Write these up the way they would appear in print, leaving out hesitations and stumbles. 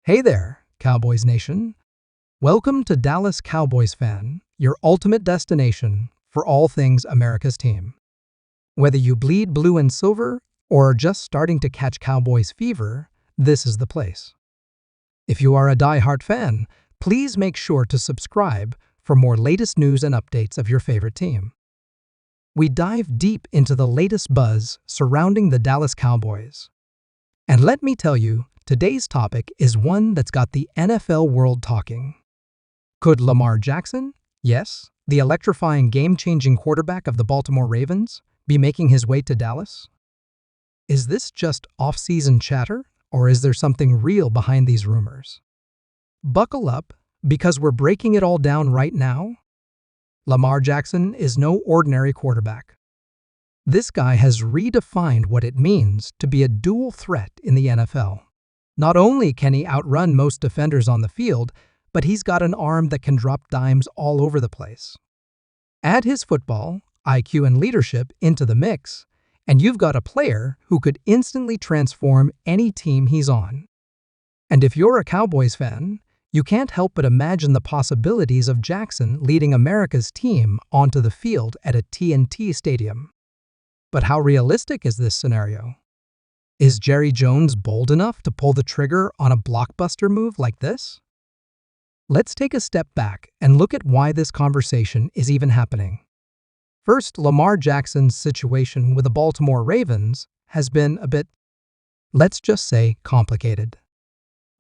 Hey there, Cowboys Nation. Welcome to Dallas Cowboys Fan, your ultimate destination for all things America's team. Whether you bleed blue and silver or are just starting to catch Cowboys fever, this is the place. If you are a die-hard fan, please make sure to subscribe for more latest news and updates of your favorite team. We dive deep into the latest buzz surrounding the Dallas Cowboys. And let me tell you, today's topic is one that's got the NFL world talking. Could Lamar Jackson, yes, the electrifying game-changing quarterback of the Baltimore Ravens, be making his way to Dallas? Is this just off-season chatter, or is there something real behind these rumors? Buckle up, because we're breaking it all down right now. Lamar Jackson is no ordinary quarterback. This guy has redefined what it means to be a dual threat in the NFL. Not only can he outrun most defenders on the field, but he's got an arm that can drop dimes all over the place. Add his football, IQ, and leadership into the mix, and you've got a player who could instantly transform any team he's on. And if you're a Cowboys fan, you can't help but imagine the possibilities of Jackson leading America's team onto the field at a TNT stadium. But how realistic is this scenario? Is Jerry Jones bold enough to pull the trigger on a blockbuster move like this? Let's take a step back and look at why this conversation is even happening. First, Lamar Jackson's situation with the Baltimore Ravens has been a bit, let's just say, complicated.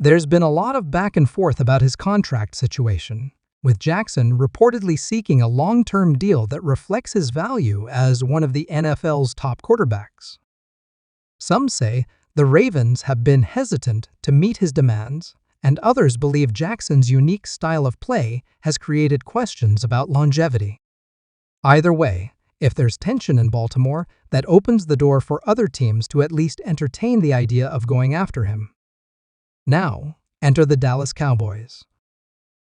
There's been a lot of back and forth about his contract situation, with Jackson reportedly seeking a long-term deal that reflects his value as one of the NFL's top quarterbacks. Some say the Ravens have been hesitant to meet his demands, and others believe Jackson's unique style of play has created questions about longevity. Either way, if there's tension in Baltimore, that opens the door for other teams to at least entertain the idea of going after him. Now, enter the Dallas Cowboys.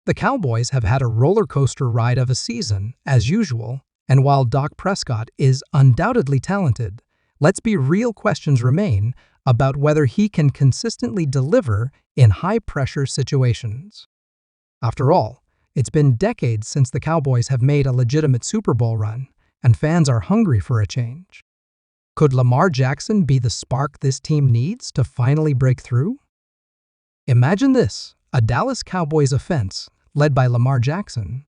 The Cowboys have had a roller coaster ride of a season, as usual, and while Dak Prescott is undoubtedly talented, let's be real, questions remain about whether he can consistently deliver in high-pressure situations. After all, it's been decades since the Cowboys have made a legitimate Super Bowl run, and fans are hungry for a change. Could Lamar Jackson be the spark this team needs to finally break through? Imagine this, a Dallas Cowboys offense led by Lamar Jackson.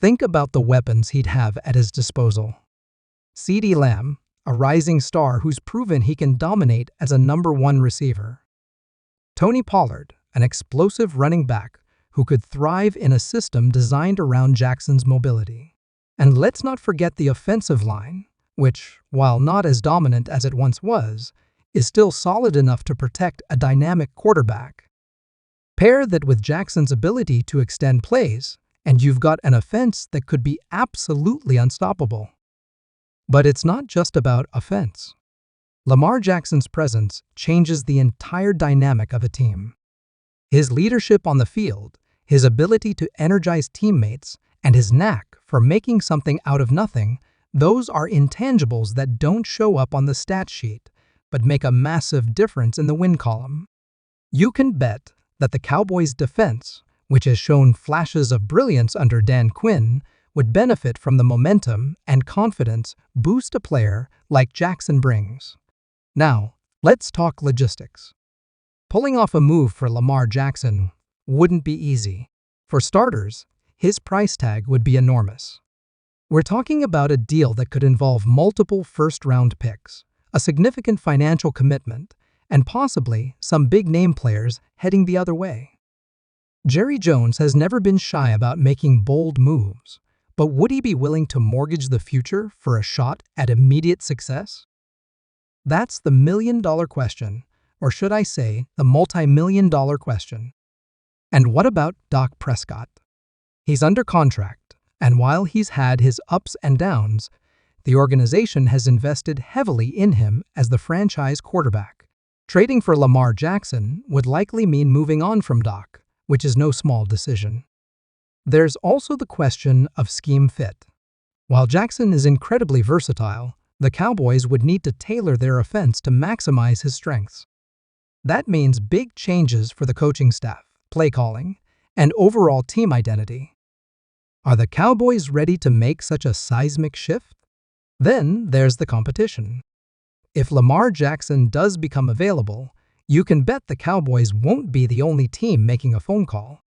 Think about the weapons he'd have at his disposal. CeeDee Lamb, a rising star who's proven he can dominate as a #1 receiver. Tony Pollard, an explosive running back who could thrive in a system designed around Jackson's mobility. And let's not forget the offensive line, which, while not as dominant as it once was, is still solid enough to protect a dynamic quarterback. Pair that with Jackson's ability to extend plays, and you've got an offense that could be absolutely unstoppable. But it's not just about offense. Lamar Jackson's presence changes the entire dynamic of a team. His leadership on the field, his ability to energize teammates, and his knack for making something out of nothing, those are intangibles that don't show up on the stat sheet, but make a massive difference in the win column. You can bet that the Cowboys' defense, which has shown flashes of brilliance under Dan Quinn, would benefit from the momentum and confidence boost a player like Jackson brings. Now, let's talk logistics. Pulling off a move for Lamar Jackson wouldn't be easy. For starters, his price tag would be enormous. We're talking about a deal that could involve multiple first-round picks, a significant financial commitment, and possibly some big-name players heading the other way. Jerry Jones has never been shy about making bold moves. But would he be willing to mortgage the future for a shot at immediate success? That's the million-dollar question, or should I say, the multi-million-dollar question. And what about Dak Prescott? He's under contract, and while he's had his ups and downs, the organization has invested heavily in him as the franchise quarterback. Trading for Lamar Jackson would likely mean moving on from Dak, which is no small decision. There's also the question of scheme fit. While Jackson is incredibly versatile, the Cowboys would need to tailor their offense to maximize his strengths. That means big changes for the coaching staff, play calling, and overall team identity. Are the Cowboys ready to make such a seismic shift? Then there's the competition. If Lamar Jackson does become available, you can bet the Cowboys won't be the only team making a phone call.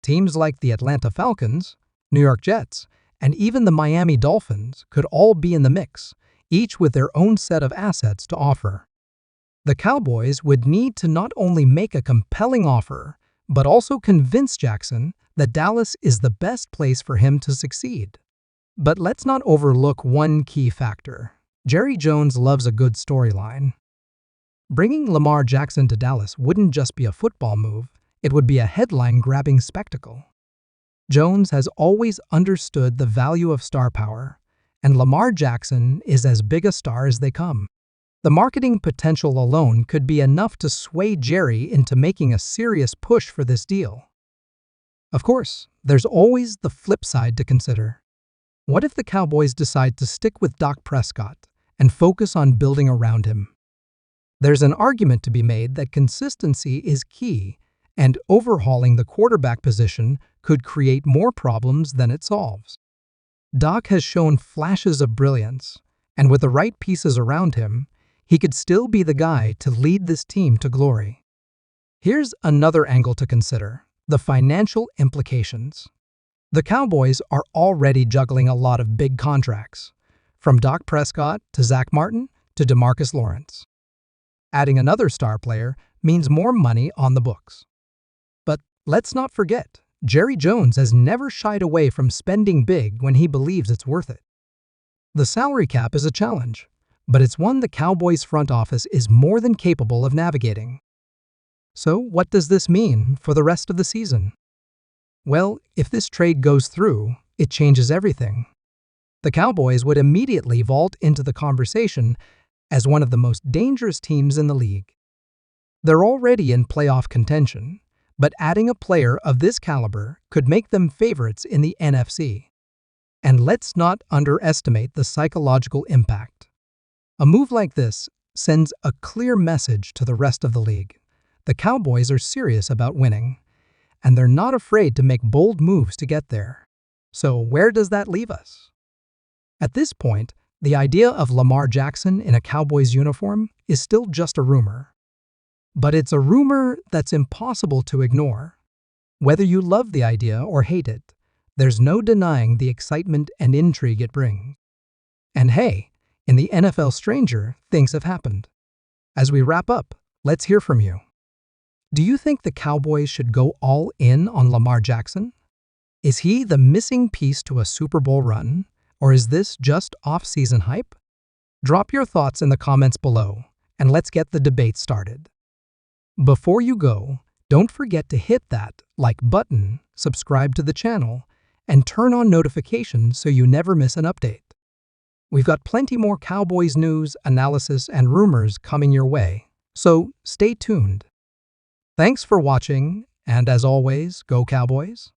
Teams like the Atlanta Falcons, New York Jets, and even the Miami Dolphins could all be in the mix, each with their own set of assets to offer. The Cowboys would need to not only make a compelling offer, but also convince Jackson that Dallas is the best place for him to succeed. But let's not overlook one key factor. Jerry Jones loves a good storyline. Bringing Lamar Jackson to Dallas wouldn't just be a football move, it would be a headline-grabbing spectacle. Jones has always understood the value of star power, and Lamar Jackson is as big a star as they come. The marketing potential alone could be enough to sway Jerry into making a serious push for this deal. Of course, there's always the flip side to consider. What if the Cowboys decide to stick with Dak Prescott and focus on building around him? There's an argument to be made that consistency is key, and overhauling the quarterback position could create more problems than it solves. Dak has shown flashes of brilliance, and with the right pieces around him, he could still be the guy to lead this team to glory. Here's another angle to consider: the financial implications. The Cowboys are already juggling a lot of big contracts, from Dak Prescott to Zach Martin to DeMarcus Lawrence. Adding another star player means more money on the books. But let's not forget, Jerry Jones has never shied away from spending big when he believes it's worth it. The salary cap is a challenge, but it's one the Cowboys front office is more than capable of navigating. So what does this mean for the rest of the season? Well, if this trade goes through, it changes everything. The Cowboys would immediately vault into the conversation as one of the most dangerous teams in the league. They're already in playoff contention, but adding a player of this caliber could make them favorites in the NFC. And let's not underestimate the psychological impact. A move like this sends a clear message to the rest of the league. The Cowboys are serious about winning, and they're not afraid to make bold moves to get there. So where does that leave us? At this point, the idea of Lamar Jackson in a Cowboys uniform is still just a rumor. But it's a rumor that's impossible to ignore. Whether you love the idea or hate it, there's no denying the excitement and intrigue it brings. And hey, in the NFL Stranger, things have happened. As we wrap up, let's hear from you. Do you think the Cowboys should go all in on Lamar Jackson? Is he the missing piece to a Super Bowl run, or is this just off-season hype? Drop your thoughts in the comments below, and let's get the debate started. Before you go, don't forget to hit that like button, subscribe to the channel, and turn on notifications so you never miss an update. We've got plenty more Cowboys news, analysis, and rumors coming your way, so stay tuned. Thanks for watching, and as always, go Cowboys!